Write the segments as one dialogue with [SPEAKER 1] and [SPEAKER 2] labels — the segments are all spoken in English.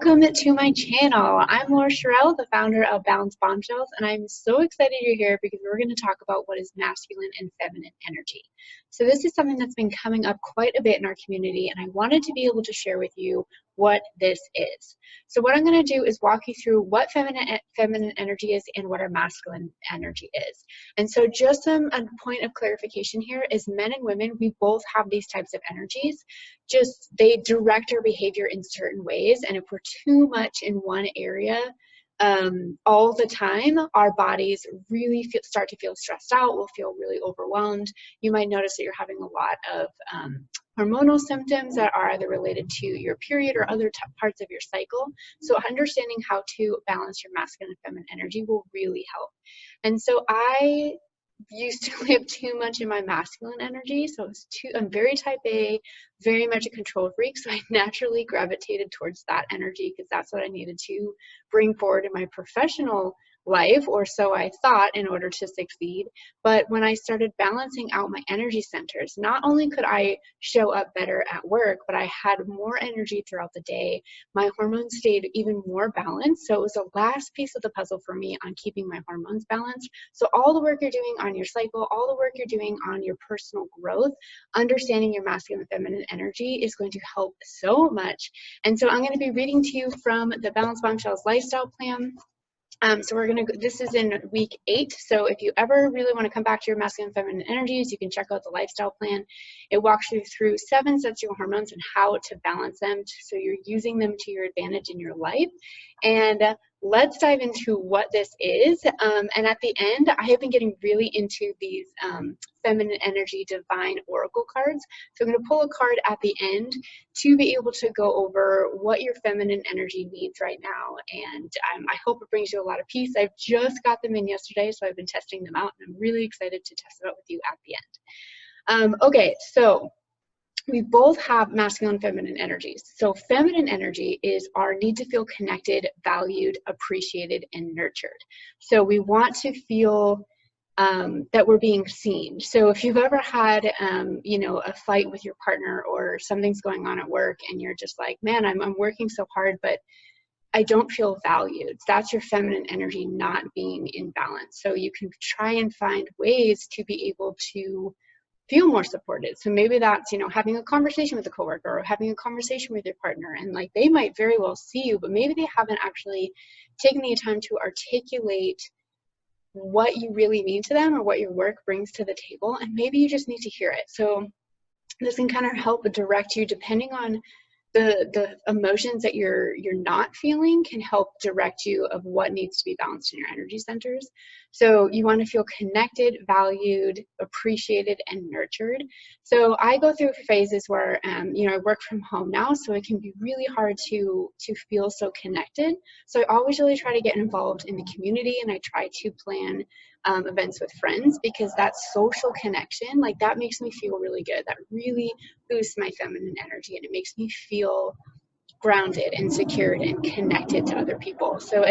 [SPEAKER 1] Welcome to my channel. I'm Laura Sherrill, the founder of Balanced Bombshells, and I'm so excited you're here because we're going to talk about what is masculine and feminine energy. So this is something that's been coming up quite a bit in our community, and I wanted to be able to share with you what this is. So what I'm going to do is walk you through what feminine energy is and what our masculine energy is. And so just a point of clarification here is men and women, we both have these types of energies, just they direct our behavior in certain ways. And if we're too much in one area all the time, our bodies really start to feel stressed out. We'll feel really overwhelmed. You might notice that you're having a lot of hormonal symptoms that are either related to your period or other parts of your cycle. So understanding how to balance your masculine and feminine energy will really help. And so I used to live too much in my masculine energy. So I'm very type A, very much a control freak. So I naturally gravitated towards that energy because that's what I needed to bring forward in my professional life, or so I thought, in order to succeed. But when I started balancing out my energy centers, not only could I show up better at work, but I had more energy throughout the day. My hormones stayed even more balanced. So it was the last piece of the puzzle for me on keeping my hormones balanced. So all the work you're doing on your cycle, all the work you're doing on your personal growth, understanding your masculine and feminine energy is going to help so much. And so I'm going to be reading to you from the Balanced Bombshells Lifestyle Plan. So we're going to, this is in week 8. So if you ever really want to come back to your masculine and feminine energies, you can check out the lifestyle plan. It walks you through 7 sets of hormones and how to balance them so you're using them to your advantage in your life. And let's dive into what this is. And at the end, I have been getting really into these feminine energy divine oracle cards. So I'm going to pull a card at the end to be able to go over what your feminine energy needs right now. And I hope it brings you a lot of peace. I've just got them in yesterday, so I've been testing them out, and I'm really excited to test it out with you at the end. Okay, so we both have masculine and feminine energies. So feminine energy is our need to feel connected, valued, appreciated, and nurtured. So we want to feel that we're being seen. So if you've ever had, you know, a fight with your partner or something's going on at work and you're just like, man, I'm working so hard, but I don't feel valued. That's your feminine energy not being in balance. So you can try and find ways to be able to feel more supported. So maybe that's, you know, having a conversation with a coworker or having a conversation with your partner, and like they might very well see you, but maybe they haven't actually taken the time to articulate what you really mean to them or what your work brings to the table, and maybe you just need to hear it. So this can kind of help direct you, depending on the emotions that you're not feeling, can help direct you of what needs to be balanced in your energy centers. So you want to feel connected, valued, appreciated, and nurtured. So I go through phases where you know, I work from home now, so it can be really hard to feel so connected. So I always really try to get involved in the community, and I try to plan events with friends, because that social connection, like, that makes me feel really good. That really boosts my feminine energy, and it makes me feel grounded and secured and connected to other people. So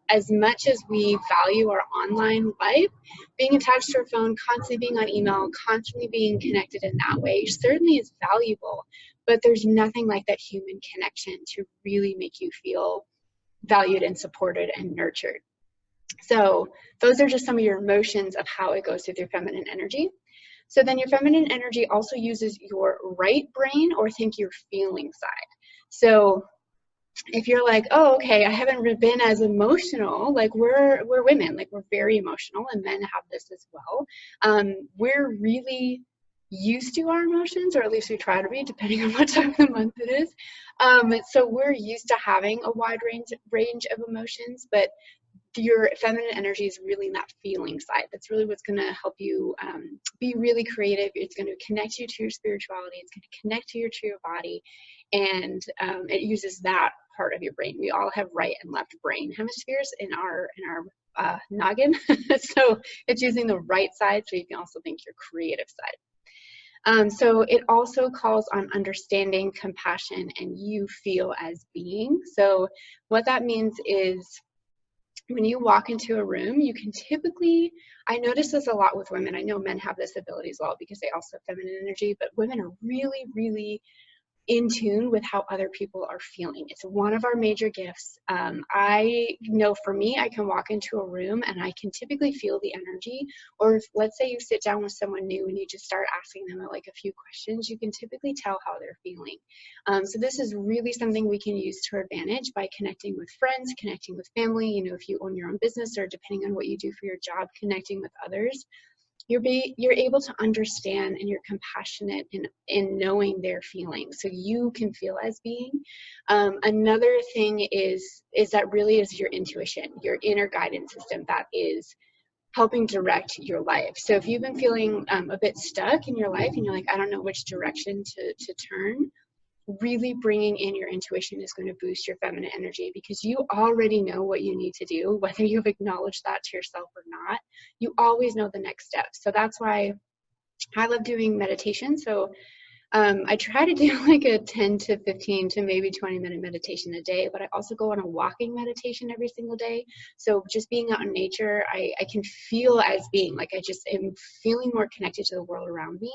[SPEAKER 1] as much as we value our online life, being attached to our phone, constantly being on email, constantly being connected in that way certainly is valuable, but there's nothing like that human connection to really make you feel valued and supported and nurtured. So those are just some of your emotions of how it goes with your feminine energy. So then your feminine energy also uses your right brain, or think your feeling side. So if you're like, oh, okay, I haven't been as emotional, like we're women, like we're very emotional, and men have this as well. We're really used to our emotions, or at least we try to be, depending on what time of the month it is. So we're used to having a wide range of emotions, but your feminine energy is really in that feeling side. That's really what's going to help you be really creative. It's going to connect you to your spirituality. It's going to connect to your body, and it uses that part of your brain. We all have right and left brain hemispheres in our noggin, so it's using the right side, so you can also think your creative side. So it also calls on understanding, compassion, and you feel as being. So what that means is, when you walk into a room, you can typically, I notice this a lot with women. I know men have this ability as well because they also have feminine energy, but women are really, really in tune with how other people are feeling. It's one of our major gifts. I know for me, I can walk into a room and I can typically feel the energy. Or if, let's say you sit down with someone new and you just start asking them like a few questions, you can typically tell how they're feeling. So this is really something we can use to our advantage by connecting with friends, connecting with family. You know, if you own your own business or depending on what you do for your job, connecting with others. You're able to understand and you're compassionate in knowing their feelings, so you can feel as being. Another thing is that really is your intuition, your inner guidance system that is helping direct your life. So if you've been feeling a bit stuck in your life and you're like, I don't know which direction to turn, really bringing in your intuition is going to boost your feminine energy, because you already know what you need to do, whether you've acknowledged that to yourself or not. You always know the next step. So that's why I love doing meditation. So I try to do like a 10 to 15 to maybe 20-minute meditation a day, but I also go on a walking meditation every single day. So just being out in nature, I can feel as being like I just am feeling more connected to the world around me.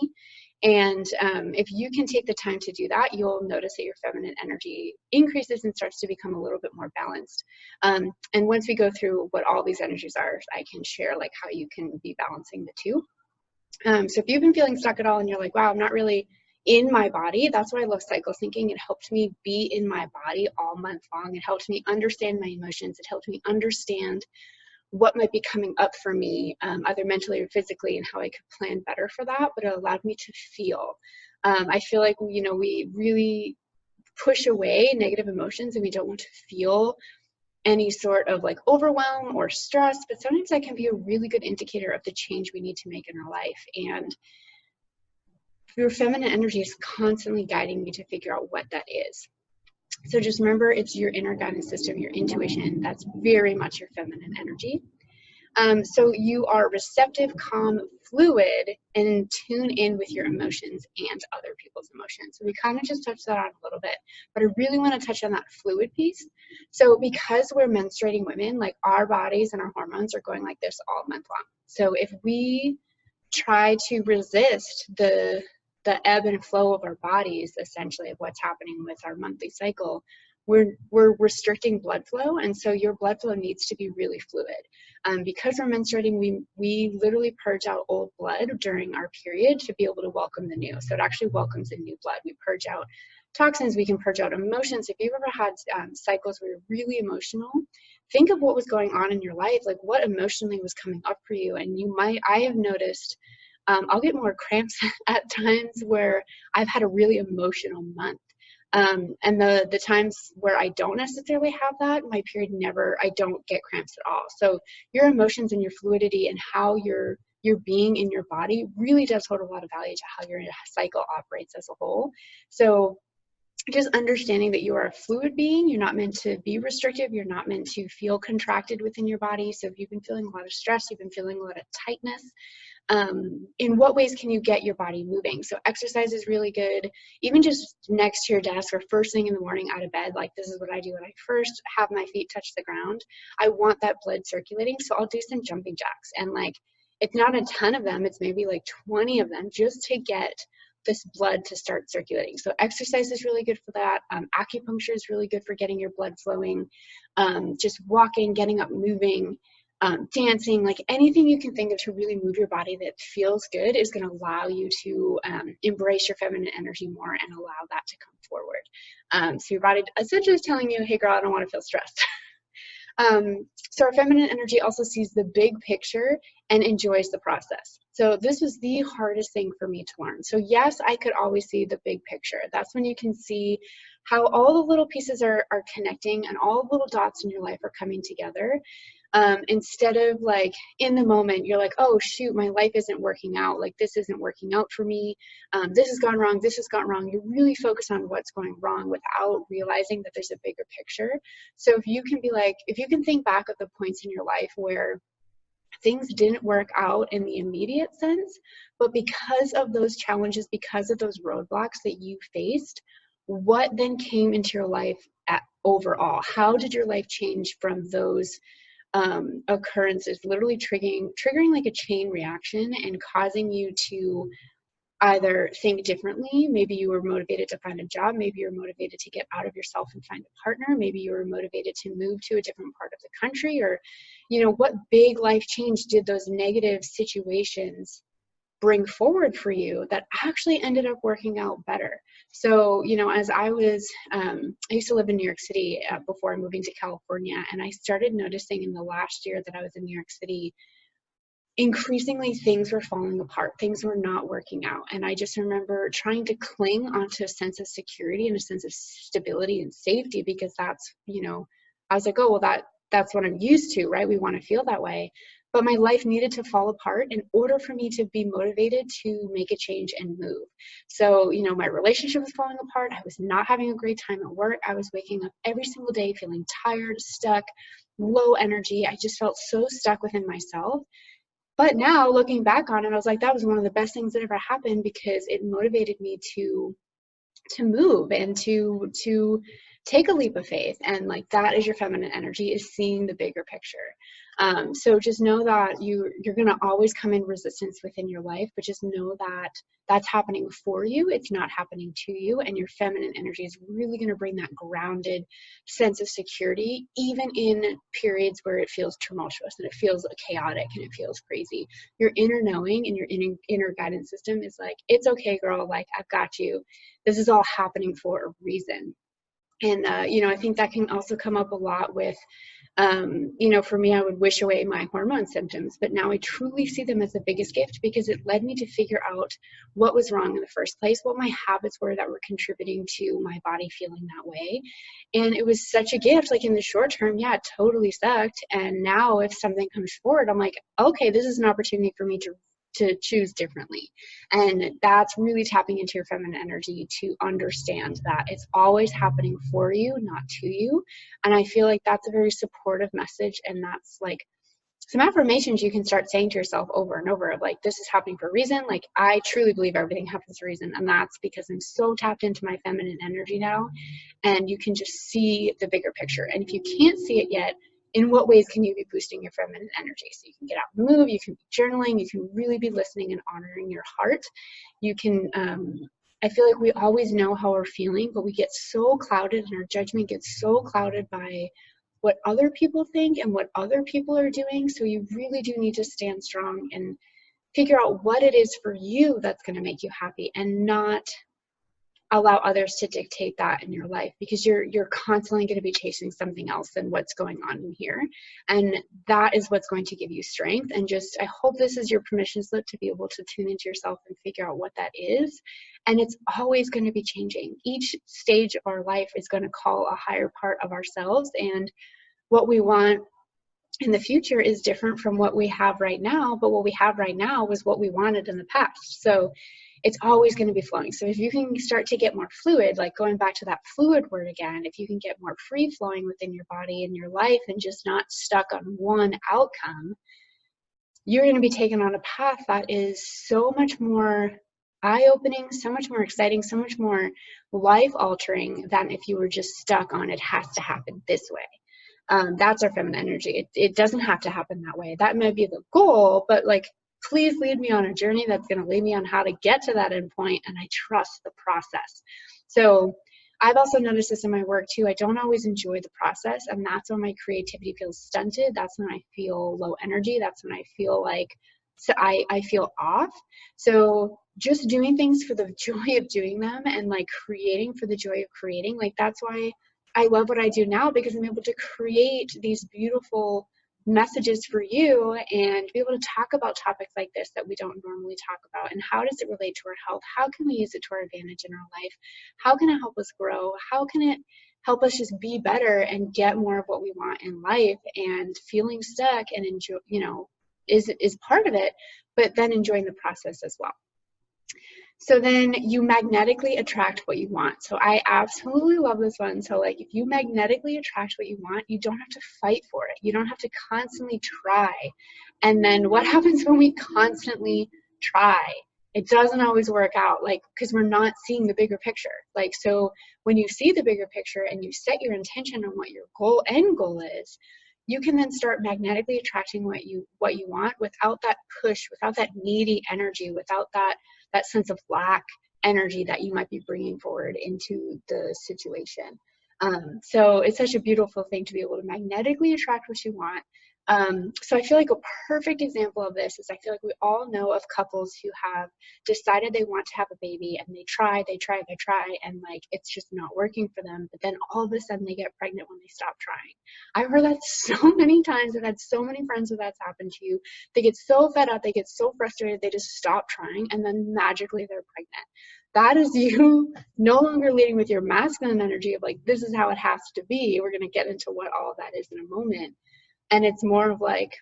[SPEAKER 1] And if you can take the time to do that, you'll notice that your feminine energy increases and starts to become a little bit more balanced. And once we go through what all these energies are, I can share like how you can be balancing the two. So if you've been feeling stuck at all and you're like, wow, I'm not really in my body, that's why I love cycle syncing. It helped me be in my body all month long. It helped me understand my emotions. It helped me understand what might be coming up for me, either mentally or physically, and how I could plan better for that. But it allowed me to feel. I feel like, you know, we really push away negative emotions and we don't want to feel any sort of like overwhelm or stress, but sometimes that can be a really good indicator of the change we need to make in our life. And your feminine energy is constantly guiding you to figure out what that is. So just remember, it's your inner guidance system, your intuition. That's very much your feminine energy. So you are receptive, calm, fluid, and tune in with your emotions and other people's emotions. So we kind of just touched that on a little bit, but I really want to touch on that fluid piece. So because we're menstruating women, like our bodies and our hormones are going like this all month long. So if we try to resist the ebb and flow of our bodies, essentially of what's happening with our monthly cycle, we're restricting blood flow, and so your blood flow needs to be really fluid. Because we're menstruating, we literally purge out old blood during our period to be able to welcome the new. So it actually welcomes in new blood. We purge out toxins, we can purge out emotions. If you've ever had cycles where you're really emotional, think of what was going on in your life, like what emotionally was coming up for you. And I have noticed, I'll get more cramps at times where I've had a really emotional month. And the times where I don't necessarily have that, my period I don't get cramps at all. So your emotions and your fluidity and how you're being in your body really does hold a lot of value to how your cycle operates as a whole. So just understanding that you are a fluid being, you're not meant to be restrictive, you're not meant to feel contracted within your body. So if you've been feeling a lot of stress, you've been feeling a lot of tightness, in what ways can you get your body moving? So exercise is really good. Even just next to your desk or first thing in the morning out of bed, like this is what I do when I first have my feet touch the ground. I want that blood circulating, so I'll do some jumping jacks. And like, it's not a ton of them, it's maybe like 20 of them just to get this blood to start circulating. So exercise is really good for that. Acupuncture is really good for getting your blood flowing. Just walking, getting up, moving, dancing, like anything you can think of to really move your body that feels good is going to allow you to embrace your feminine energy more and allow that to come forward. So your body essentially is telling you, hey girl, I don't want to feel stressed. So our feminine energy also sees the big picture and enjoys the process. So this was the hardest thing for me to learn. So yes, I could always see the big picture. That's when you can see how all the little pieces are connecting and all the little dots in your life are coming together. Instead of like in the moment, you're like, oh shoot, my life isn't working out. Like this isn't working out for me. This has gone wrong. This has gone wrong. You really focus on what's going wrong without realizing that there's a bigger picture. So if you can think back of the points in your life where things didn't work out in the immediate sense, but because of those challenges, because of those roadblocks that you faced, what then came into your life overall? How did your life change from those occurrences, literally triggering like a chain reaction and causing you to either think differently. Maybe you were motivated to find a job. Maybe you're motivated to get out of yourself and find a partner. Maybe you were motivated to move to a different part of the country, or, what big life change did those negative situations bring forward for you that actually ended up working out better? So, as I used to live in New York City before moving to California, and I started noticing in the last year that I was in New York City, increasingly things were falling apart, things were not working out. And I just remember trying to cling onto a sense of security and a sense of stability and safety, because that's, I was like, oh, well, that's what I'm used to, right? We want to feel that way. But my life needed to fall apart in order for me to be motivated to make a change and move. So, my relationship was falling apart. I was not having a great time at work. I was waking up every single day feeling tired, stuck, low energy. I just felt so stuck within myself. But now looking back on it, I was like, that was one of the best things that ever happened, because it motivated me to move and to take a leap of faith. And like, that is your feminine energy, is seeing the bigger picture. So just know that you're going to always come in resistance within your life, but just know that that's happening for you. It's not happening to you. And your feminine energy is really going to bring that grounded sense of security, even in periods where it feels tumultuous and it feels chaotic and it feels crazy. Your inner knowing and your inner guidance system is like, it's okay, girl. Like, I've got you. This is all happening for a reason. And, I think that can also come up a lot with, for me, I would wish away my hormone symptoms, but now I truly see them as the biggest gift, because it led me to figure out what was wrong in the first place, what my habits were that were contributing to my body feeling that way. And it was such a gift. Like, in the short term, yeah, it totally sucked. And now if something comes forward, I'm like, okay, this is an opportunity for me to choose differently. And that's really tapping into your feminine energy, to understand that it's always happening for you, not to you. And I feel like that's a very supportive message. And that's like some affirmations you can start saying to yourself over and over, of like, this is happening for a reason. Like, I truly believe everything happens for a reason. And that's because I'm so tapped into my feminine energy now. And you can just see the bigger picture. And if you can't see it yet, in what ways can you be boosting your feminine energy? So you can get out and move, you can be journaling, you can really be listening and honoring your heart. You can, I feel like we always know how we're feeling, but we get so clouded, and our judgment gets so clouded by what other people think and what other people are doing. So you really do need to stand strong and figure out what it is for you that's going to make you happy, and not allow others to dictate that in your life, because you're constantly going to be chasing something else than what's going on in here. And that is what's going to give you strength. And just, I hope this is your permission slip to be able to tune into yourself and figure out what that is. And it's always going to be changing. Each stage of our life is going to call a higher part of ourselves, and what we want in the future is different from what we have right now. But what we have right now was what we wanted in the past. So it's always going to be flowing. So if you can start to get more fluid, like going back to that fluid word again, if you can get more free flowing within your body and your life, and just not stuck on one outcome, you're going to be taken on a path that is so much more eye-opening, so much more exciting, so much more life-altering than if you were just stuck on, it has to happen this way. That's our feminine energy. It doesn't have to happen that way. That may be the goal, but like, please lead me on a journey that's going to lead me on how to get to that end point, and I trust the process. So I've also noticed this in my work too. I don't always enjoy the process, and that's when my creativity feels stunted. That's when I feel low energy. That's when I feel like I feel off. So just doing things for the joy of doing them, and like creating for the joy of creating, like that's why I love what I do now, because I'm able to create these beautiful messages for you and be able to talk about topics like this that we don't normally talk about. And how does it relate to our health? How can we use it to our advantage in our life? How can it help us grow? How can it help us just be better and get more of what we want in life? And feeling stuck and enjoy, is part of it, but then enjoying the process as well. So then you magnetically attract what you want. So I absolutely love this one. So like, if you magnetically attract what you want, you don't have to fight for it. You don't have to constantly try. And then what happens when we constantly try? It doesn't always work out, like, because we're not seeing the bigger picture. Like, so when you see the bigger picture and you set your intention on what your end goal is, you can then start magnetically attracting what you want, without that push, without that needy energy, without that that sense of lack energy that you might be bringing forward into the situation. So it's such a beautiful thing to be able to magnetically attract what you want. So I feel like a perfect example of this is I feel like we all know of couples who have decided they want to have a baby and they try, and like it's just not working for them. But then all of a sudden they get pregnant when they stop trying. I've heard that so many times. I've had so many friends where that's happened to you. They get so fed up, they get so frustrated, they just stop trying, and then magically they're pregnant. That is you no longer leading with your masculine energy of like, this is how it has to be. We're going to get into what all of that is in a moment. And it's more of like,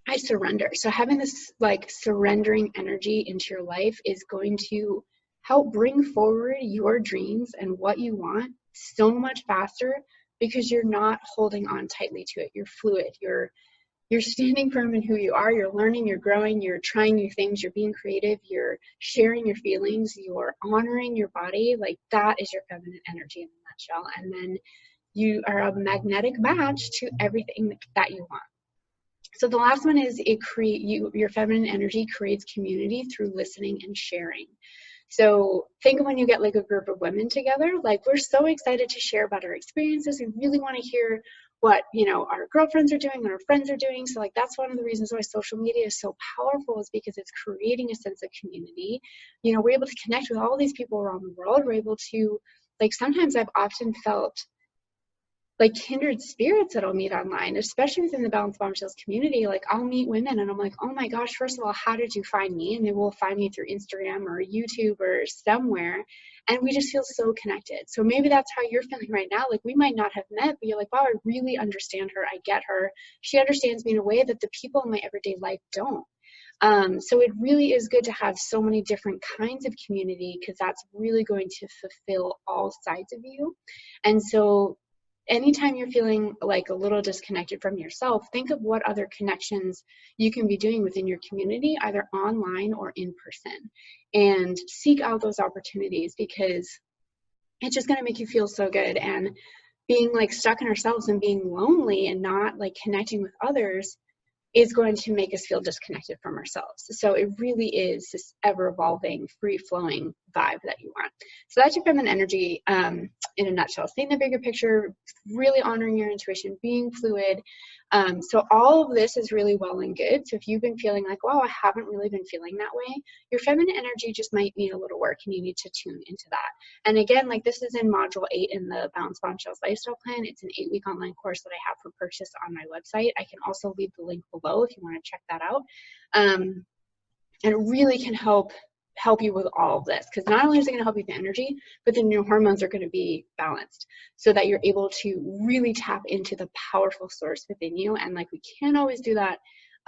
[SPEAKER 1] I surrender. So having this like surrendering energy into your life is going to help bring forward your dreams and what you want so much faster because you're not holding on tightly to it. You're fluid. You're standing firm in who you are. You're learning, you're growing, you're trying new things, you're being creative, you're sharing your feelings, you're honoring your body. Like that is your feminine energy in a nutshell. And then you are a magnetic match to everything that you want. So the last one is your feminine energy creates community through listening and sharing. So think of when you get like a group of women together, like we're so excited to share about our experiences. We really want to hear what, you know, our girlfriends are doing and our friends are doing. So like that's one of the reasons why social media is so powerful, is because it's creating a sense of community. You know, we're able to connect with all these people around the world. We're able to, like, sometimes I've often felt like kindred spirits that I'll meet online, especially within the Balanced Bombshells community. Like I'll meet women and I'm like, oh my gosh, first of all, how did you find me? And they will find me through Instagram or YouTube or somewhere. And we just feel so connected. So maybe that's how you're feeling right now. Like we might not have met, but you're like, wow, I really understand her. I get her. She understands me in a way that the people in my everyday life don't. So it really is good to have so many different kinds of community, because that's really going to fulfill all sides of you. And so anytime you're feeling like a little disconnected from yourself, think of what other connections you can be doing within your community, either online or in person, and seek out those opportunities, because it's just going to make you feel so good. And being like stuck in ourselves and being lonely and not like connecting with others is going to make us feel disconnected from ourselves. So it really is this ever-evolving, free-flowing vibe that you want. So that's your feminine energy in a nutshell. Seeing the bigger picture, really honoring your intuition, being fluid. So all of this is really well and good. So if you've been feeling like, wow, I haven't really been feeling that way, your feminine energy just might need a little work, and you need to tune into that. And again, like this is in module 8 in the Balanced Bombshells Lifestyle Plan. It's an 8-week online course that I have for purchase on my website. I can also leave the link below if you want to check that out. And it really can help you with all of this, because not only is it going to help you with energy, but then your hormones are going to be balanced so that you're able to really tap into the powerful source within you. And like we can't always do that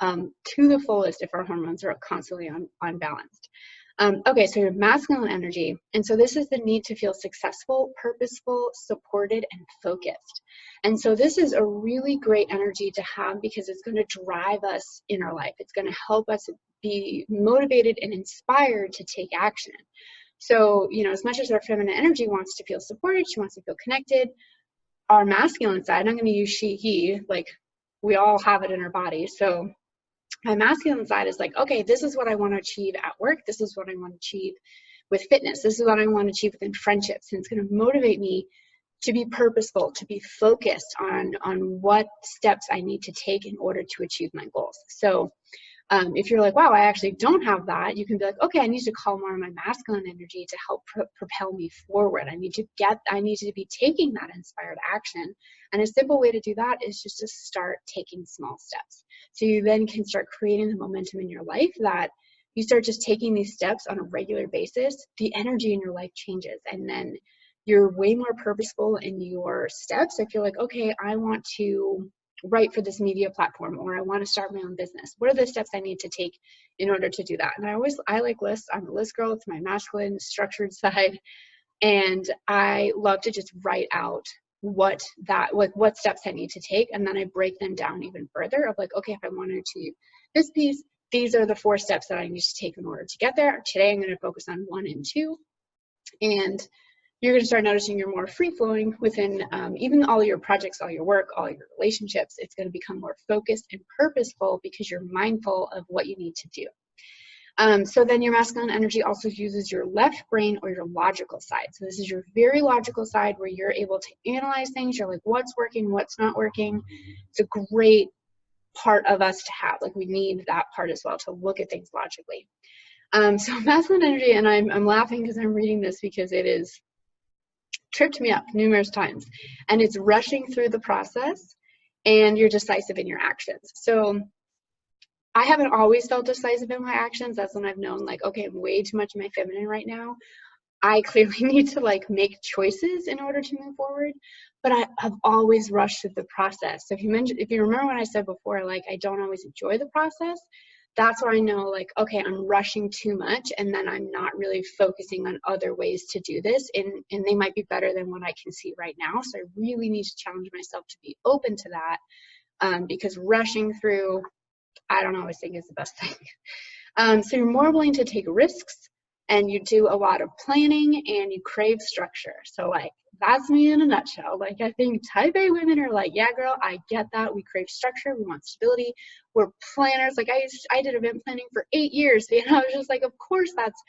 [SPEAKER 1] to the fullest if our hormones are constantly unbalanced. Okay, so your masculine energy. And so this is the need to feel successful, purposeful, supported, and focused. And so this is a really great energy to have, because it's going to drive us in our life. It's going to help us be motivated and inspired to take action. So, you know, as much as our feminine energy wants to feel supported, she wants to feel connected, our masculine side, I'm going to use she, he, like we all have it in our body. So my masculine side is like, okay, this is what I want to achieve at work. This is what I want to achieve with fitness. This is what I want to achieve within friendships. And it's going to motivate me to be purposeful, to be focused on what steps I need to take in order to achieve my goals. So if you're like, wow, I actually don't have that, you can be like, okay, I need to call more of my masculine energy to help propel me forward. I need to be taking that inspired action. And a simple way to do that is just to start taking small steps. So you then can start creating the momentum in your life that you start just taking these steps on a regular basis, the energy in your life changes. And then you're way more purposeful in your steps. If you're like, okay, I want to write for this media platform, or I want to start my own business, what are the steps I need to take in order to do that? And I like lists. I'm a list girl. It's my masculine structured side. And I love to just write out what steps I need to take. And then I break them down even further of like, okay, if I want to achieve this piece, these are the 4 steps that I need to take in order to get there. Today, I'm going to focus on 1 and 2. And you're going to start noticing you're more free-flowing within even all your projects, all your work, all your relationships. It's going to become more focused and purposeful because you're mindful of what you need to do. So then your masculine energy also uses your left brain or your logical side. So this is your very logical side where you're able to analyze things. You're like, what's working, what's not working. It's a great part of us to have. Like, we need that part as well to look at things logically. So masculine energy, and I'm laughing because I'm reading this because it is tripped me up numerous times, and it's rushing through the process, and you're decisive in your actions. So I haven't always felt decisive in my actions. That's when I've known, like, okay, I'm way too much in my feminine right now. I clearly need to like make choices in order to move forward, but I've always rushed through the process. So if you remember what I said before, like, I don't always enjoy the process, that's where I know, like, okay, I'm rushing too much, and then I'm not really focusing on other ways to do this, and they might be better than what I can see right now. So I really need to challenge myself to be open to that, because rushing through, I don't always think is the best thing. So you're more willing to take risks, and you do a lot of planning, and you crave structure. So like, that's me in a nutshell. Like, I think type A women are like, yeah, girl, I get that. We crave structure. We want stability. We're planners. Like, I did event planning for 8 years. You know, I was just like, of course that's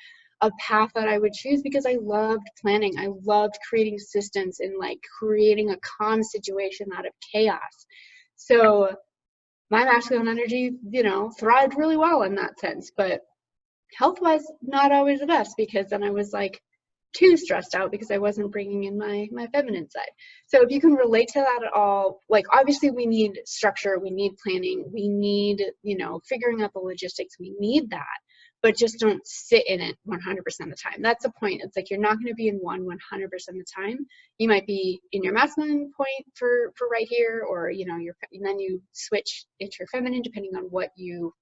[SPEAKER 1] a path that I would choose, because I loved planning. I loved creating systems and like creating a calm situation out of chaos. So my masculine energy, you know, thrived really well in that sense, but health-wise, not always the best, because then I was like too stressed out because I wasn't bringing in my feminine side. So if you can relate to that at all, like, obviously we need structure, we need planning, we need, you know, figuring out the logistics, we need that, but just don't sit in it 100% of the time. That's the point. It's like, you're not going to be in one 100% of the time. You might be in your masculine point for right here, or, you know, and then you switch into your feminine depending on what you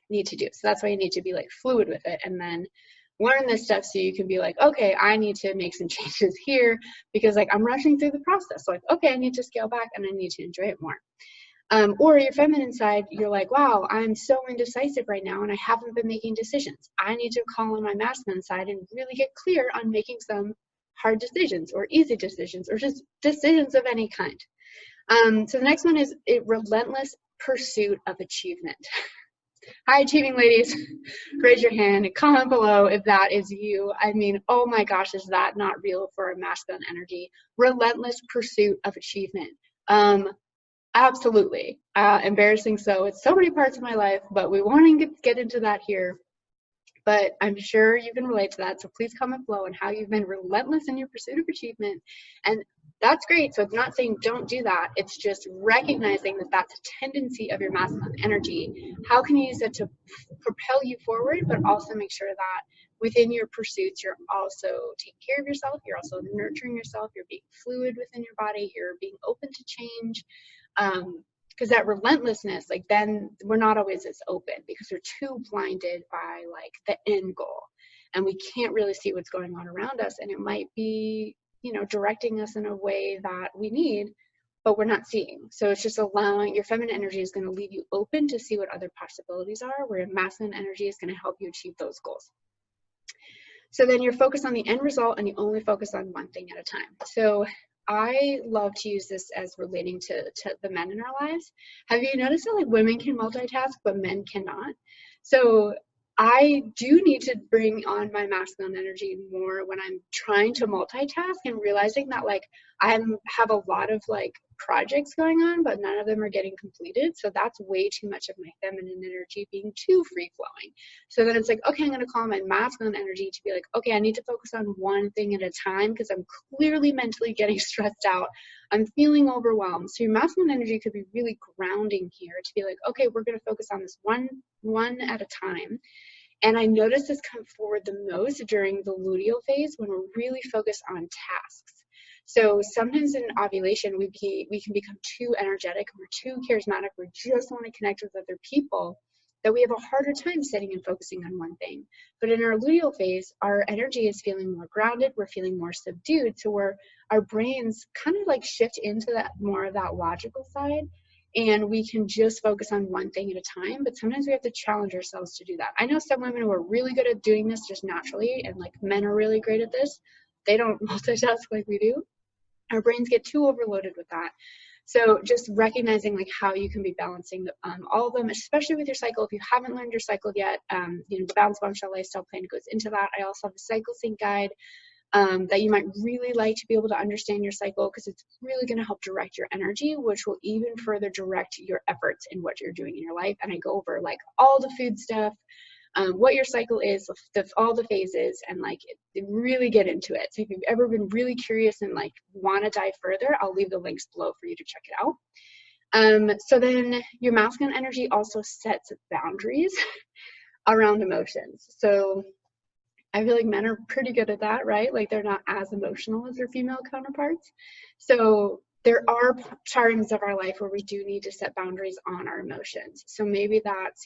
[SPEAKER 1] need to do. So that's why you need to be like fluid with it, and then learn this stuff so you can be like, okay, I need to make some changes here because like I'm rushing through the process. So like, okay, I need to scale back and I need to enjoy it more. Or your feminine side, you're like, wow, I'm so indecisive right now and I haven't been making decisions. I need to call on my masculine side and really get clear on making some hard decisions or easy decisions or just decisions of any kind. So the next one is a relentless pursuit of achievement. High achieving ladies, raise your hand, comment below if that is you. I mean, oh my gosh, is that not real for a masculine energy? Relentless pursuit of achievement. Absolutely. Embarrassing so. It's so many parts of my life, but we won't get into that here. But I'm sure you can relate to that. So please comment below on how you've been relentless in your pursuit of achievement. And that's great. So it's not saying don't do that. It's just recognizing that that's a tendency of your masculine energy. How can you use it to propel you forward, but also make sure that within your pursuits, you're also taking care of yourself. You're also nurturing yourself. You're being fluid within your body. You're being open to change. Because that relentlessness, like, then we're not always as open because we're too blinded by like the end goal, and we can't really see what's going on around us, and it might be, you know, directing us in a way that we need, but we're not seeing. So it's just allowing your feminine energy is going to leave you open to see what other possibilities are, where your masculine energy is going to help you achieve those goals. So then you're focused on the end result and you only focus on one thing at a time. So I love to use this as relating to the men in our lives. Have you noticed that like women can multitask, but men cannot? So I do need to bring on my masculine energy more when I'm trying to multitask and realizing that like I have a lot of like projects going on, but none of them are getting completed. So that's way too much of my feminine energy being too free flowing. So then it's like, okay, I'm going to call my masculine energy to be like, okay, I need to focus on one thing at a time because I'm clearly mentally getting stressed out. I'm feeling overwhelmed. So your masculine energy could be really grounding here to be like, okay, we're going to focus on this one at a time. And I notice this come forward the most during the luteal phase when we're really focused on tasks. So sometimes in ovulation, we can become too energetic, we're too charismatic, we just want to connect with other people, that we have a harder time sitting and focusing on one thing. But in our luteal phase, our energy is feeling more grounded, we're feeling more subdued, so our brains kind of like shift into that more of that logical side, and we can just focus on one thing at a time. But sometimes we have to challenge ourselves to do that. I know some women who are really good at doing this just naturally, and like men are really great at this. They don't multitask like we do. Our brains get too overloaded with that. So just recognizing like how you can be balancing all of them, especially with your cycle. If you haven't learned your cycle yet, the Balanced Bombshell Lifestyle Plan goes into that. I also have a cycle sync guide that you might really like to be able to understand your cycle, because it's really going to help direct your energy, which will even further direct your efforts in what you're doing in your life. And I go over like all the food stuff, what your cycle is, all the phases, and like really get into it. So if you've ever been really curious and like want to dive further, I'll leave the links below for you to check it out. So then your masculine energy also sets boundaries around emotions. So I feel like men are pretty good at that, right? Like they're not as emotional as their female counterparts. So there are times of our life where we do need to set boundaries on our emotions. So maybe that's,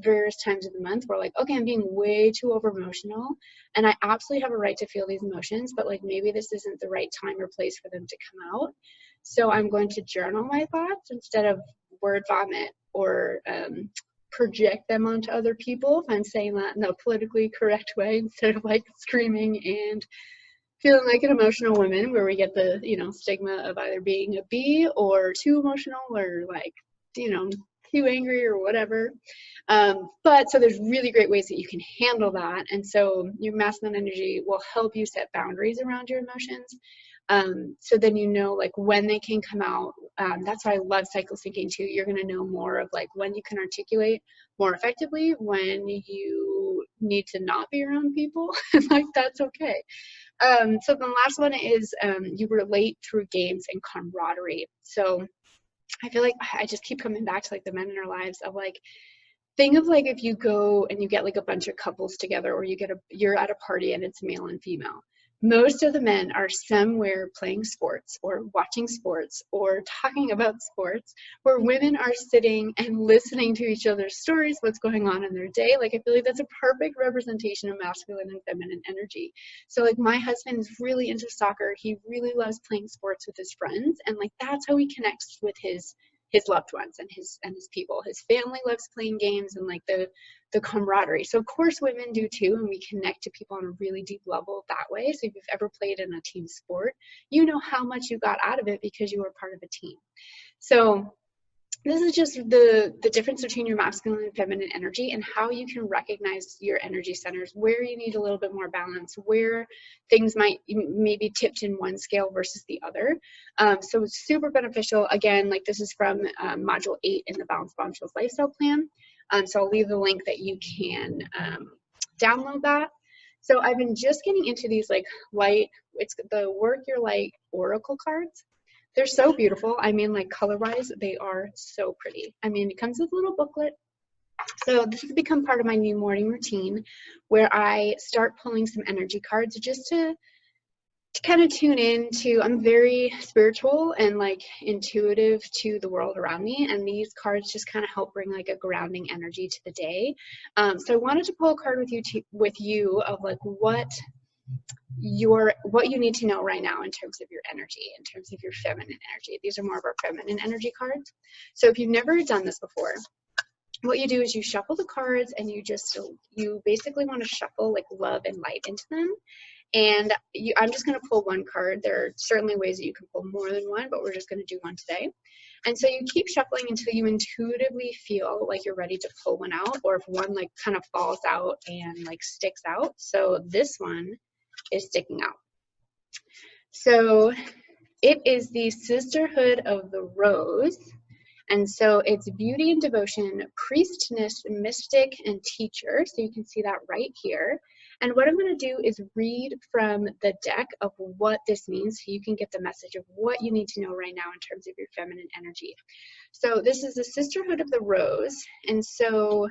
[SPEAKER 1] various times of the month where like, okay, I'm being way too over emotional and I absolutely have a right to feel these emotions, but like maybe this isn't the right time or place for them to come out. So I'm going to journal my thoughts instead of word vomit or project them onto other people, if I'm saying that in a politically correct way, instead of like screaming and feeling like an emotional woman, where we get the stigma of either being a B or too emotional or like too angry or whatever. But so there's really great ways that you can handle that, and so your masculine energy will help you set boundaries around your emotions. So then like when they can come out. That's why I love cycle syncing too. You're going to know more of like when you can articulate more effectively, when you need to not be around people, like that's okay. So the last one is you relate through games and camaraderie. So I feel like I just keep coming back to like the men in our lives of like, think of like if you go and you get like a bunch of couples together, or you're at a party and it's male and female. Most of the men are somewhere playing sports or watching sports or talking about sports, where women are sitting and listening to each other's stories, what's going on in their day. Like, I feel like that's a perfect representation of masculine and feminine energy. So like my husband is really into soccer. He really loves playing sports with his friends. And like, that's how he connects with his loved ones and his people. His family loves playing games and like the camaraderie. So of course women do too, and we connect to people on a really deep level that way. So if you've ever played in a team sport, you know how much you got out of it because you were part of a team. So this is just the difference between your masculine and feminine energy, and how you can recognize your energy centers, where you need a little bit more balance, where things might maybe tipped in one scale versus the other. So it's super beneficial. Again, like this is from module 8 in the Balanced Bombshells Lifestyle Plan. So I'll leave the link that you can download that. So I've been just getting into these like it's the Work Your Light Oracle cards. They're so beautiful. I mean, like color-wise, they are so pretty. I mean, it comes with a little booklet. So this has become part of my new morning routine, where I start pulling some energy cards just to kind of tune in to, I'm very spiritual and like intuitive to the world around me, and these cards just kind of help bring like a grounding energy to the day. So I wanted to pull a card with you of like what you need to know right now in terms of your energy, in terms of your feminine energy. These are more of our feminine energy cards. So if you've never done this before, what you do is you shuffle the cards, and you basically want to shuffle like love and light into them. And I'm just going to pull one card. There are certainly ways that you can pull more than one, but we're just going to do one today. And so you keep shuffling until you intuitively feel like you're ready to pull one out, or if one like kind of falls out and like sticks out. So this one is sticking out. So it is the Sisterhood of the Rose. And so it's beauty and devotion, priestess, mystic, and teacher. So you can see that right here. And what I'm going to do is read from the deck of what this means, so you can get the message of what you need to know right now in terms of your feminine energy. So this is the Sisterhood of the Rose. And so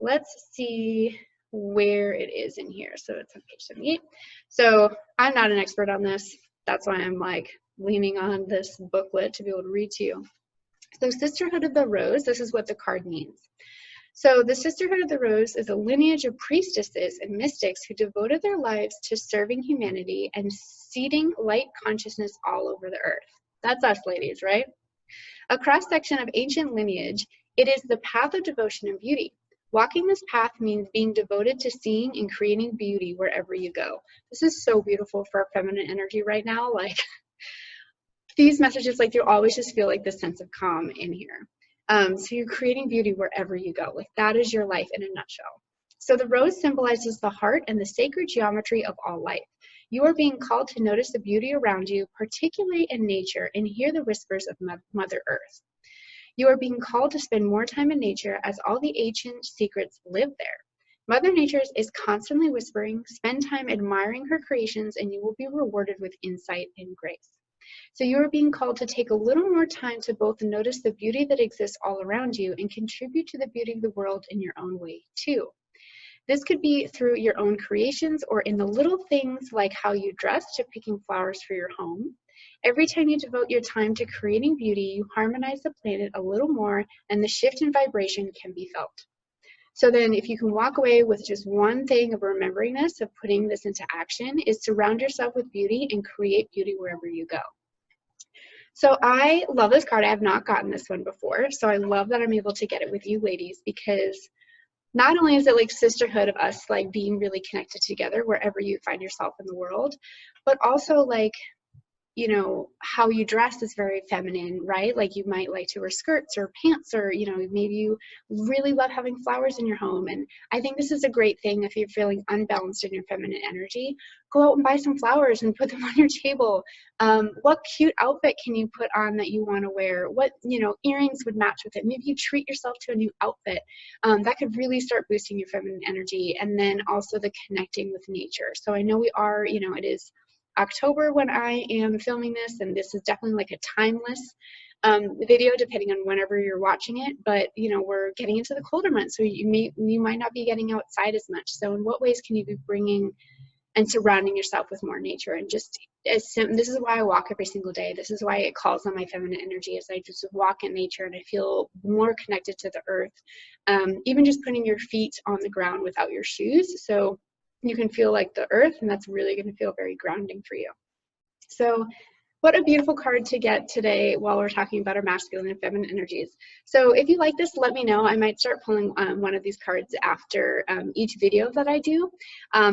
[SPEAKER 1] let's see where it is in here. So it's on page 78. So I'm not an expert on this. That's why I'm like leaning on this booklet to be able to read to you. So Sisterhood of the Rose, this is what the card means. So the Sisterhood of the Rose is a lineage of priestesses and mystics who devoted their lives to serving humanity and seeding light consciousness all over the earth. That's us ladies, right? A cross-section of ancient lineage, it is the path of devotion and beauty. Walking this path means being devoted to seeing and creating beauty wherever you go. This is so beautiful for our feminine energy right now. Like, these messages, like, you always just feel like this sense of calm in here. So you're creating beauty wherever you go. Like, that is your life in a nutshell. So the rose symbolizes the heart and the sacred geometry of all life. You are being called to notice the beauty around you, particularly in nature, and hear the whispers of Mother Earth. You are being called to spend more time in nature, as all the ancient secrets live there. Mother Nature is constantly whispering. Spend time admiring her creations, and you will be rewarded with insight and grace. So you are being called to take a little more time to both notice the beauty that exists all around you and contribute to the beauty of the world in your own way too. This could be through your own creations or in the little things like how you dress to picking flowers for your home. Every time you devote your time to creating beauty, you harmonize the planet a little more, and the shift in vibration can be felt. So then if you can walk away with just one thing of remembering this, of putting this into action, is surround yourself with beauty and create beauty wherever you go. So I love this card. I have not gotten this one before. So I love that I'm able to get it with you ladies, because not only is it like sisterhood of us, like being really connected together wherever you find yourself in the world, but also like, you know, how you dress is very feminine, right? Like you might like to wear skirts or pants, or, you know, maybe you really love having flowers in your home. And I think this is a great thing if you're feeling unbalanced in your feminine energy. Go out and buy some flowers and put them on your table. What cute outfit can you put on that you want to wear? What, you know, earrings would match with it? Maybe you treat yourself to a new outfit. That could really start boosting your feminine energy. And then also the connecting with nature. So I know we are, you know, it is October when I am filming this, and this is definitely like a timeless video depending on whenever you're watching it, but you know, we're getting into the colder months, so you might not be getting outside as much. So in what ways can you be bringing and surrounding yourself with more nature? And just this is why I walk every single day. This is why it calls on my feminine energy, as I just walk in nature and I feel more connected to the earth. Even just putting your feet on the ground without your shoes, so you can feel like the earth, and that's really going to feel very grounding for you. So what a beautiful card to get today while we're talking about our masculine and feminine energies. So if you like this, let me know. I might start pulling one of these cards after each video that I do.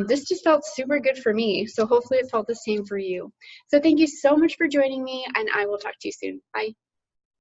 [SPEAKER 1] This just felt super good for me, so hopefully it felt the same for you. So thank you so much for joining me, and I will talk to you soon. Bye.